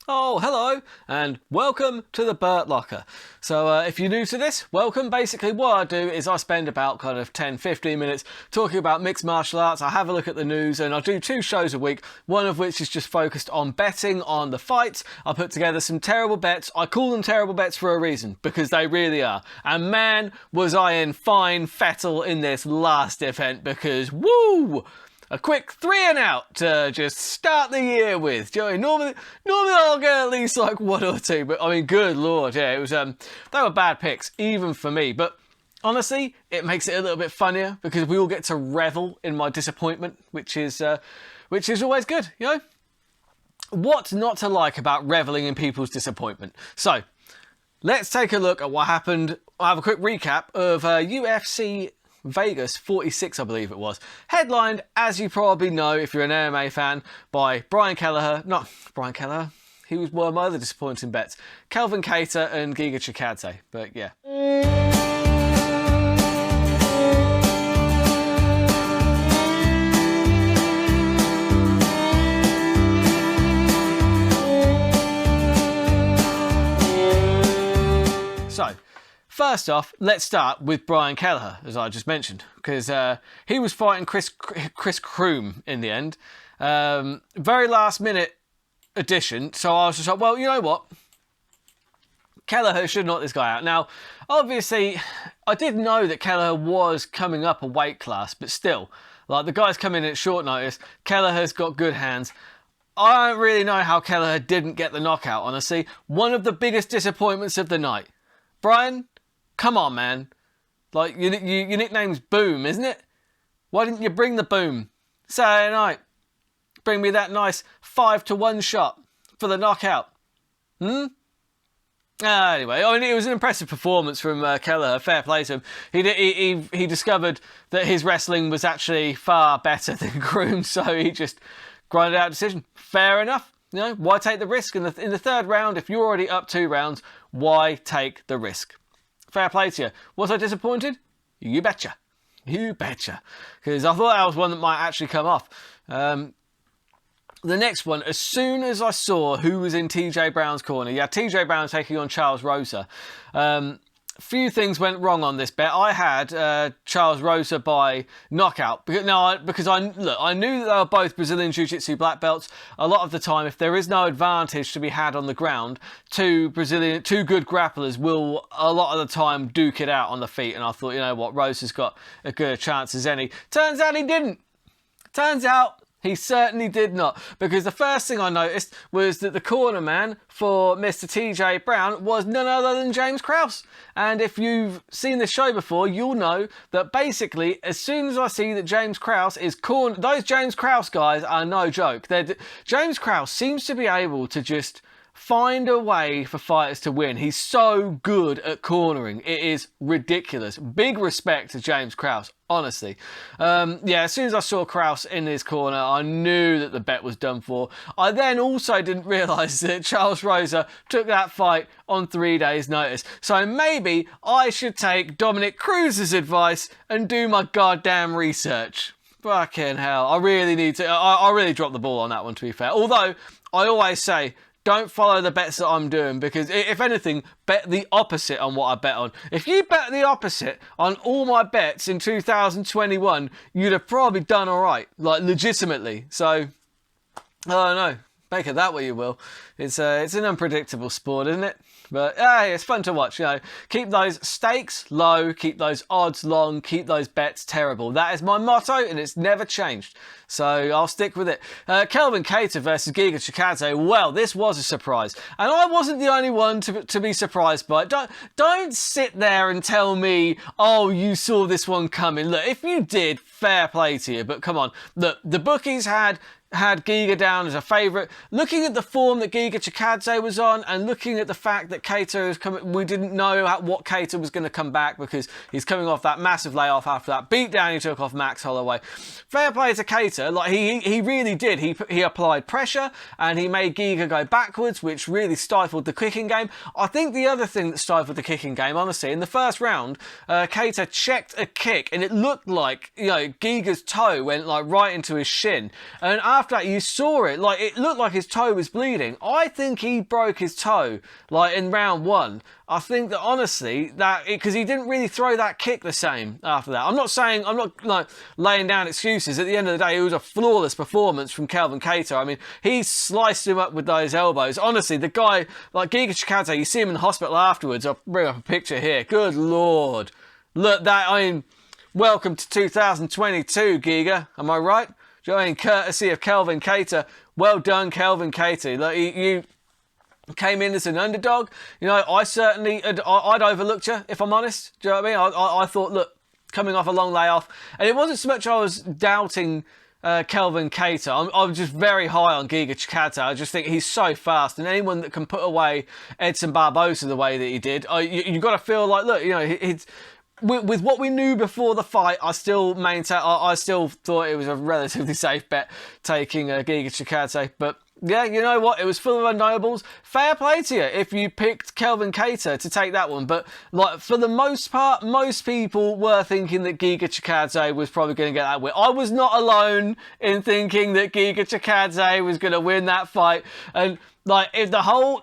Oh, hello, and welcome to the Burt Locker. So if you're new to this, welcome. Basically what I do is I spend about kind of 10-15 minutes talking about mixed martial arts. I have a look at the news and I do 2 shows a week, one of which is just focused on betting on the fights. I put together some terrible bets. I call them terrible bets for a reason, because they really are. And man, was I in fine fettle in this last event, because woo! A quick 3 and out to just start the year with. Do you know, normally I'll get at least like 1 or 2, but I mean, good lord, yeah, it was they were bad picks, even for me. But honestly, it makes it a little bit funnier because we all get to revel in my disappointment, which is always good, you know. What's not to like about reveling in people's disappointment? So let's take a look at what happened. I'll have a quick recap of UFC Vegas 46, I believe it was. Headlined, as you probably know if you're an MMA fan, by Brian Kelleher. Not Brian Kelleher. He was one of my other disappointing bets. Kelvin Kattar and Giga Chikadze. But yeah. So, first off, let's start with Brian Kelleher, as I just mentioned, because he was fighting Chris Kroom in the end. Very last minute addition, so I was just like, well, you know what? Kelleher should knock this guy out. Now, obviously, I did know that Kelleher was coming up a weight class, but still, like the guy's coming in at short notice. Kelleher's got good hands. I don't really know how Kelleher didn't get the knockout, honestly. One of the biggest disappointments of the night. Brian, come on, man. Like, your nickname's Boom, isn't it? Why didn't you bring the boom? Saturday night. Bring me that nice 5-1 shot for the knockout. Anyway, I mean, it was an impressive performance from Kelleher. Fair play to him. He discovered that his wrestling was actually far better than Kroom, so he just grinded out a decision. Fair enough. You know, why take the risk? In the 3rd round, if you're already up 2 rounds, why take the risk? Fair play to you. Was I disappointed? You betcha. You betcha. Because I thought that was one that might actually come off. The next one, as soon as I saw who was in TJ Brown's corner, yeah, TJ Brown taking on Charles Rosa. Few things went wrong on this bet. I had Charles Rosa by knockout because I knew that they were both Brazilian Jiu-Jitsu black belts. A lot of the time, if there is no advantage to be had on the ground, 2 good grapplers will a lot of the time duke it out on the feet. And I thought, you know what, Rosa's got as good a chance as any. Turns out he didn't. Turns out he certainly did not, because the first thing I noticed was that the corner man for Mr. TJ Brown was none other than James Krause. And if you've seen this show before, you'll know that basically, as soon as I see that James Krause is cornered, those James Krause guys are no joke. James Krause seems to be able to just find a way for fighters to win. He's so good at cornering. It is ridiculous. Big respect to James Krause, honestly. Yeah, as soon as I saw Krause in his corner, I knew that the bet was done for. I then also didn't realise that Charles Rosa took that fight on 3 days' notice. So maybe I should take Dominic Cruz's advice and do my goddamn research. Fucking hell. I really need to. I really dropped the ball on that one, to be fair. Although, I always say, don't follow the bets that I'm doing, because if anything, bet the opposite on what I bet on. If you bet the opposite on all my bets in 2021, you'd have probably done all right, like legitimately. So, I don't know. Make of that what you will. It's an unpredictable sport, isn't it? But hey, it's fun to watch, you know. Keep those stakes low, keep those odds long, keep those bets terrible. That is my motto, and it's never changed. So I'll stick with it. Kelvin Kattar versus Giga Chikadze. Well, this was a surprise, and I wasn't the only one to be surprised by it. Don't sit there and tell me, oh, you saw this one coming. Look, if you did, fair play to you. But come on, look, the bookies had Giga down as a favourite. Looking at the form that Giga Chikadze was on, and looking at the fact that Kattar is coming, we didn't know what Kattar was going to come back, because he's coming off that massive layoff after that beatdown he took off Max Holloway. Fair play to Kattar, like he really did. He applied pressure and he made Giga go backwards, which really stifled the kicking game. I think the other thing that stifled the kicking game, honestly, in the first round, Kattar checked a kick and it looked like, you know, Giga's toe went like right into his shin, and after after that, you saw it. Like, it looked like his toe was bleeding. I think he broke his toe, like, in round 1. I think that, honestly, because he didn't really throw that kick the same after that. I'm not like laying down excuses. At the end of the day, it was a flawless performance from Calvin Kattar. I mean, he sliced him up with those elbows. Honestly, the guy, like Giga Chikadze, you see him in the hospital afterwards. I'll bring up a picture here. Good Lord. Look, welcome to 2022, Giga. Am I right? Do you know what I mean? Courtesy of Calvin Kattar. Well done, Calvin Kattar. Like, you came in as an underdog. You know, I'd overlooked you, if I'm honest. Do you know what I mean? I thought, look, coming off a long layoff, and it wasn't so much I was doubting Calvin Kattar. I'm just very high on Giga Chikadze. I just think he's so fast, and anyone that can put away Edson Barbosa the way that he did, you got to feel like, look, you know, with what we knew before the fight, I still thought it was a relatively safe bet taking Giga Chikadze, but yeah, you know what? It was full of unknowables. Fair play to you if you picked Calvin Kattar to take that one. But like, for the most part, most people were thinking that Giga Chikadze was probably going to get that win. I was not alone in thinking that Giga Chikadze was going to win that fight. And like, if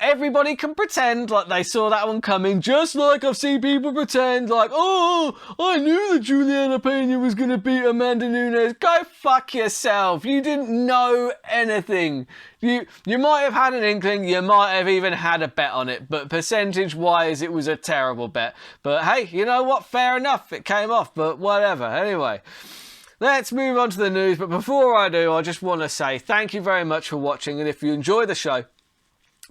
everybody can pretend like they saw that one coming, just like I've seen people pretend like, oh, I knew that Juliana Pena was going to beat Amanda Nunes. Go fuck yourself. You didn't know anything. You might have had an inkling, you might have even had a bet on it, but percentage-wise, it was a terrible bet. But hey, you know what? Fair enough. It came off, but whatever. Anyway, let's move on to the news. But before I do, I just want to say thank you very much for watching. And if you enjoy the show,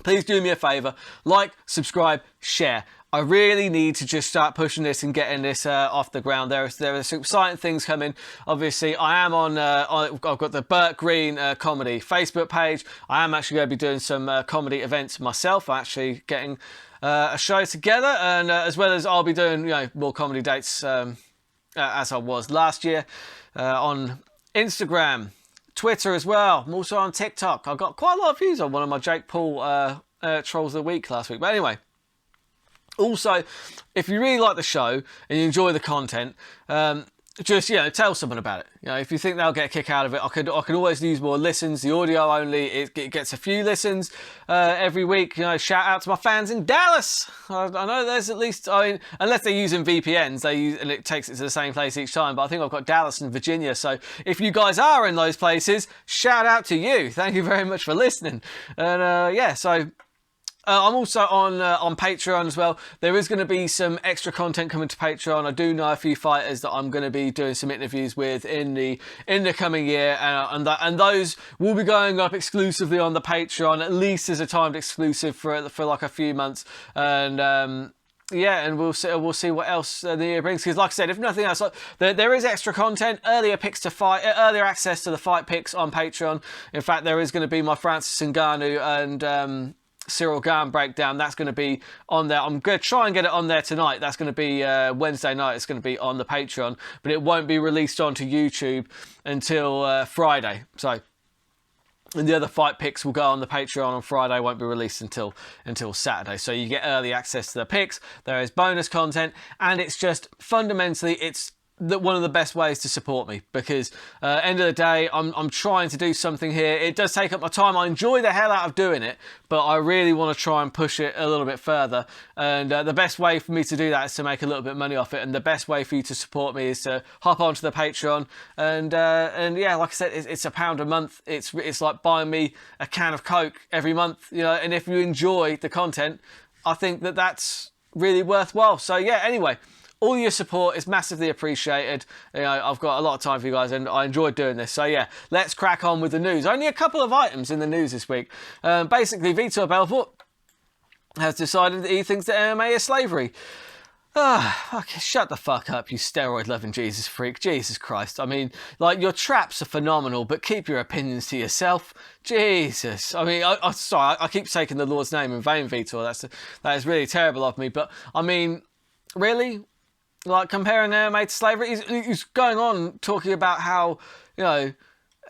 please do me a favour, like, subscribe, share. I really need to just start pushing this and getting this off the ground. There are some exciting things coming. Obviously, I am I've got the Burt Green comedy Facebook page. I am actually going to be doing some comedy events myself. I'm actually getting a show together, and as well as I'll be doing, you know, more comedy dates as I was last year on Instagram, Twitter as well. I'm also on TikTok. I got quite a lot of views on one of my Jake Paul Trolls of the Week last week. But anyway, also, if you really like the show and you enjoy the content, just, you know, tell someone about it. You know, if you think they'll get a kick out of it, I could always use more listens. The audio only, it gets a few listens every week. You know, shout out to my fans in Dallas. I know there's at least, I mean, unless they're using VPNs, and it takes it to the same place each time. But I think I've got Dallas and Virginia. So if you guys are in those places, shout out to you. Thank you very much for listening. And yeah, so I'm also on Patreon as well. There is going to be some extra content coming to Patreon. I do know a few fighters that I'm going to be doing some interviews with in the coming year, and those will be going up exclusively on the Patreon, at least as a timed exclusive for like a few months. And yeah, and we'll see what else the year brings. Because, like I said, if nothing else, there is extra content, earlier access to the fight picks on Patreon. In fact, there is going to be my Francis Ngannou and Cyril Gane breakdown. That's going to be on there. I'm going to try and get it on there tonight. That's going to be Wednesday night. It's going to be on the Patreon, but it won't be released onto YouTube until Friday. So, and the other fight picks will go on the Patreon on Friday, won't be released until Saturday. So you get early access to the picks. There is bonus content, and it's just fundamentally, it's one of the best ways to support me, because end of the day, I'm trying to do something here. It does take up my time. I enjoy the hell out of doing it, but I really want to try and push it a little bit further. And the best way for me to do that is to make a little bit of money off it. And the best way for you to support me is to hop onto the Patreon. And yeah, like I said, it's £1 a month. It's like buying me a can of Coke every month, you know. And if you enjoy the content, I think that's really worthwhile. So yeah, anyway, all your support is massively appreciated. You know, I've got a lot of time for you guys, and I enjoyed doing this. So yeah, let's crack on with the news. Only a couple of items in the news this week. Basically, Vitor Belfort has decided that he thinks that MMA is slavery. Okay, shut the fuck up, you steroid-loving Jesus freak. Jesus Christ. I mean, like, your traps are phenomenal, but keep your opinions to yourself. Jesus. I mean, sorry, I keep taking the Lord's name in vain, Vitor. That is really terrible of me. But, I mean, really? Like, comparing MMA to slavery? He's going on talking about how, you know,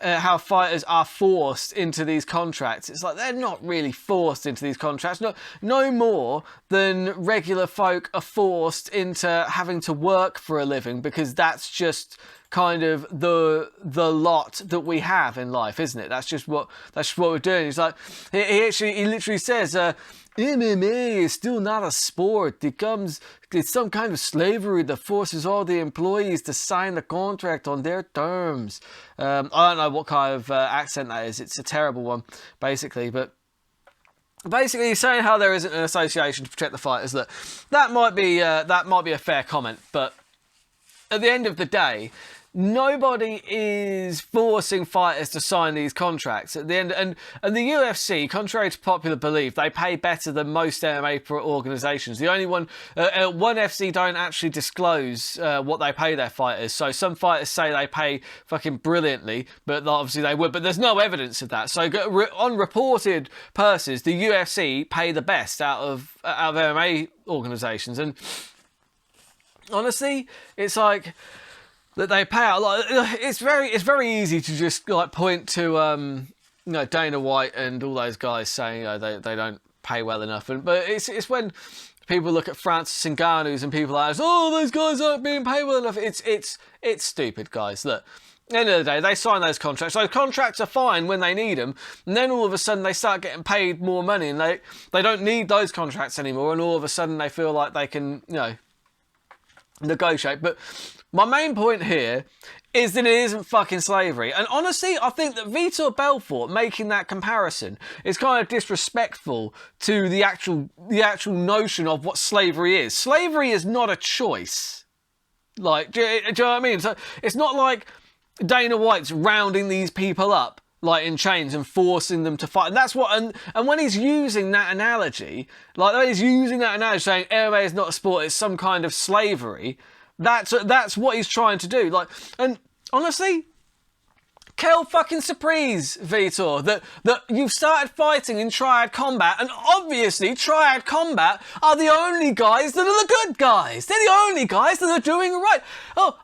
how fighters are forced into these contracts. It's like, they're not really forced into these contracts. No more than regular folk are forced into having to work for a living, because that's just kind of the lot that we have in life, isn't it? That's just what we're doing. He's like, he literally says, MMA is still not a sport. It's some kind of slavery that forces all the employees to sign the contract on their terms. I don't know what kind of accent that is. It's a terrible one, basically. But basically, he's saying how there isn't an association to protect the fighters. That might be a fair comment, but at the end of the day, nobody is forcing fighters to sign these contracts at the end. And the UFC, contrary to popular belief, they pay better than most MMA organisations. The only one FC don't actually disclose what they pay their fighters. So some fighters say they pay fucking brilliantly, but obviously they would. But there's no evidence of that. So on reported purses, the UFC pay the best out of MMA organisations. And honestly, it's like that they pay out. Like, it's very easy to just like point to Dana White and all those guys saying they don't pay well enough, but it's when people look at Francis Ngannou's and people are like, oh, those guys aren't being paid well enough. It's stupid, guys. Look, at the end of the day, they sign those contracts. Those contracts are fine when they need them, and then all of a sudden they start getting paid more money, and they don't need those contracts anymore, and all of a sudden they feel like they can negotiate. But my main point here is that it isn't fucking slavery. And honestly, I think that Vitor Belfort making that comparison is kind of disrespectful to the actual notion of what slavery is. Slavery is not a choice. Like, do you know what I mean? So it's not like Dana White's rounding these people up like in chains and forcing them to fight. And that's what, and when he's using that analogy, saying MMA is not a sport, it's some kind of slavery, that's what he's trying to do. Like, and honestly, quelle fucking surprise, Vitor, that you've started fighting in triad combat, and obviously triad combat are the only guys that are the good guys. They're the only guys that are doing right. Oh,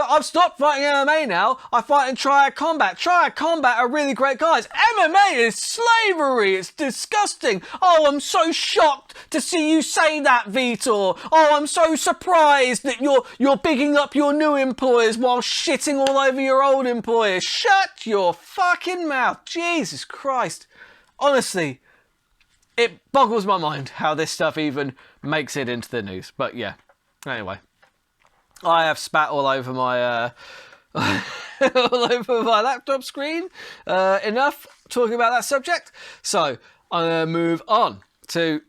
I've stopped fighting MMA now. I fight in triad combat. Triad combat are really great guys. MMA is slavery. It's disgusting. Oh, I'm so shocked to see you say that, Vitor. Oh, I'm so surprised that you're bigging up your new employers while shitting all over your old employers. Shut your fucking mouth. Jesus Christ. Honestly, it boggles my mind how this stuff even makes it into the news. But yeah, anyway, I have spat all over my laptop screen. Enough talking about that subject. So I'm going to move on to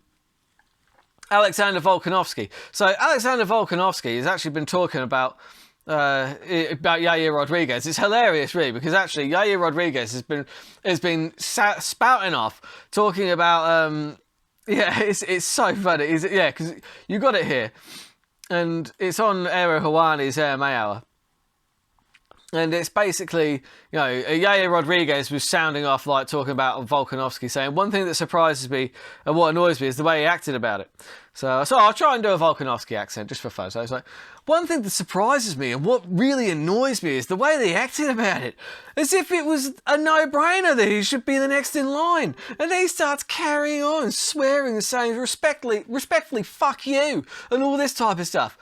Alexander Volkanovski. So Alexander Volkanovski has actually been talking about Yair Rodriguez. It's hilarious, really, because actually Yair Rodriguez has been spouting off, talking about it's so funny. Because you got it here, and it's on Aero Hawani's MMA Hour. And it's basically, Yair Rodriguez was sounding off, like talking about Volkanovski, saying one thing that surprises me and what annoys me is the way he acted about it. So I'll try and do a Volkanovski accent just for fun. So it's like, one thing that surprises me and what really annoys me is the way they acted about it. As if it was a no-brainer that he should be the next in line. And then he starts carrying on and swearing and saying respectfully, fuck you, and all this type of stuff.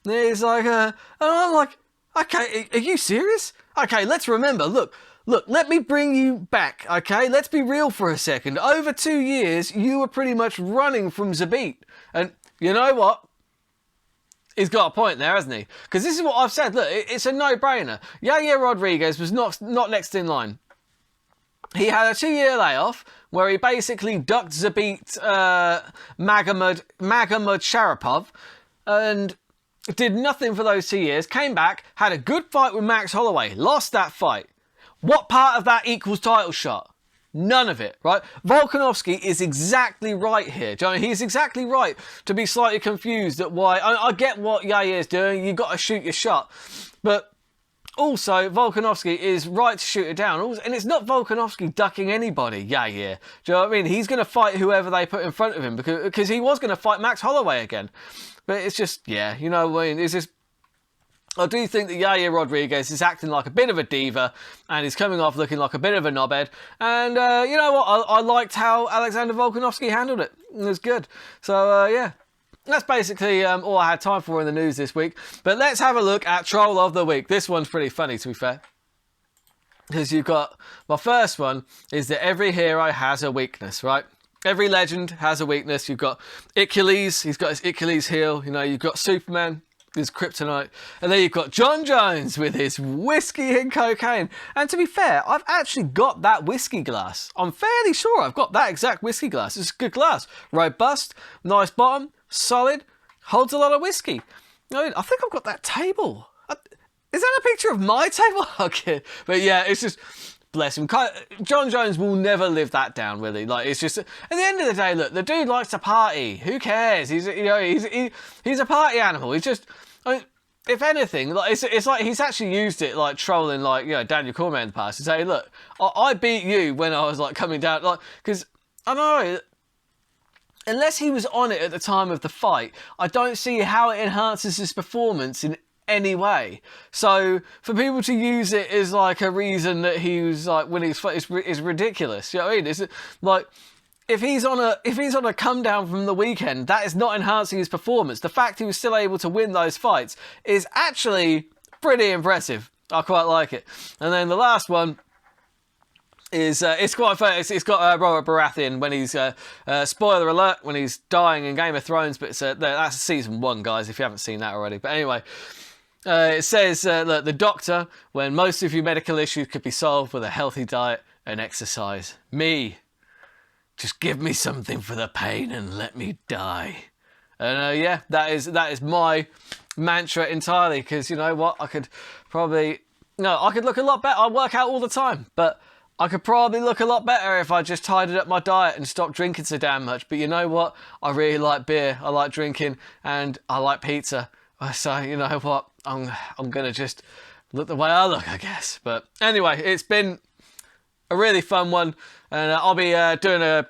And he's like, and I'm like, okay, are you serious? Okay, let's remember, look, let me bring you back, okay? Let's be real for a second. Over 2 years, you were pretty much running from Zabit. And you know what? He's got a point there, hasn't he? Because this is what I've said. Look, it's a no-brainer. Yair Rodriguez was not next in line. He had a 2-year layoff where he basically ducked Zabit Magomed Sharapov and did nothing for those 2 years, came back, had a good fight with Max Holloway, lost that fight. What part of that equals title shot? None of it, right? Volkanovski is exactly right here. Do you know what I mean? He's exactly right to be slightly confused at why. I get what Yair's doing. You've got to shoot your shot. But also, Volkanovski is right to shoot it down. And it's not Volkanovski ducking anybody, Yair. Do you know what I mean? He's going to fight whoever they put in front of him because he was going to fight Max Holloway again. But it's just, you know what I mean? It's just, I do think that Yair Rodriguez is acting like a bit of a diva and he's coming off looking like a bit of a knobhead. And you know what? I liked how Alexander Volkanovski handled it. It was good. So, yeah. that's basically all I had time for in the news this week. But let's have a look at Troll of the Week. This one's pretty funny, to be fair. Because you've got, my first one is that every hero has a weakness, right? Every legend has a weakness. You've got Achilles, he's got his Achilles heel. You know, you've got Superman, his kryptonite. And then you've got John Jones with his whiskey and cocaine. And to be fair, I've actually got that whiskey glass. I'm fairly sure I've got that exact whiskey glass. It's a good glass. Robust, nice bottom, solid, holds a lot of whiskey. I think I've got that table. Is that a picture of my table? Okay. But yeah, it's just, bless him. John Jones will never live that down, really. Like, it's just, at the end of the day, look, the dude likes to party. Who cares? He's a party animal. He's just, I mean, if anything, like it's like he's actually used it, like trolling, like, you know, Daniel Cormier in the past to say, look, I beat you when I was like coming down, like, because I don't know. Unless he was on it at the time of the fight, I don't see how it enhances his performance in any way. So for people to use it as like a reason that he was like winning his fight is ridiculous. You know what I mean? It's like if he's on a come down from the weekend, that is not enhancing his performance. The fact he was still able to win those fights is actually pretty impressive. I quite like it. And then the last one is it's quite funny. It's got Robert Baratheon when he's spoiler alert, when he's dying in Game of Thrones, but that's season 1, guys, if you haven't seen that already. But anyway, it says look, the doctor, when most of your medical issues could be solved with a healthy diet and exercise. Me, just give me something for the pain and let me die. And yeah, that is my mantra entirely, because you know what, I could look a lot better. I work out all the time, but I could probably look a lot better if I just tidied up my diet and stopped drinking so damn much. But you know what? I really like beer, I like drinking, and I like pizza. So you know what? I'm gonna just look the way I look, I guess. But anyway, it's been a really fun one, and I'll be doing a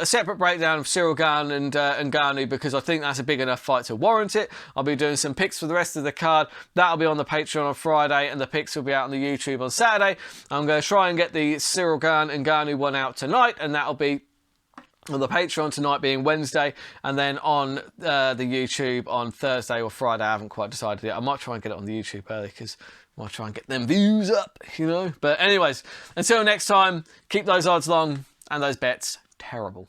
separate breakdown of Cyril Gane and Ngannou, because I think that's a big enough fight to warrant it. I'll be doing some picks for the rest of the card. That'll be on the Patreon on Friday, and the picks will be out on the YouTube on Saturday. I'm going to try and get the Cyril Gane and Ngannou one out tonight, and that'll be on the Patreon tonight being Wednesday, and then on the YouTube on Thursday or Friday. I haven't quite decided yet. I might try and get it on the YouTube early, because I'll try and get them views up, you know. But anyways, until next time, keep those odds long and those bets terrible.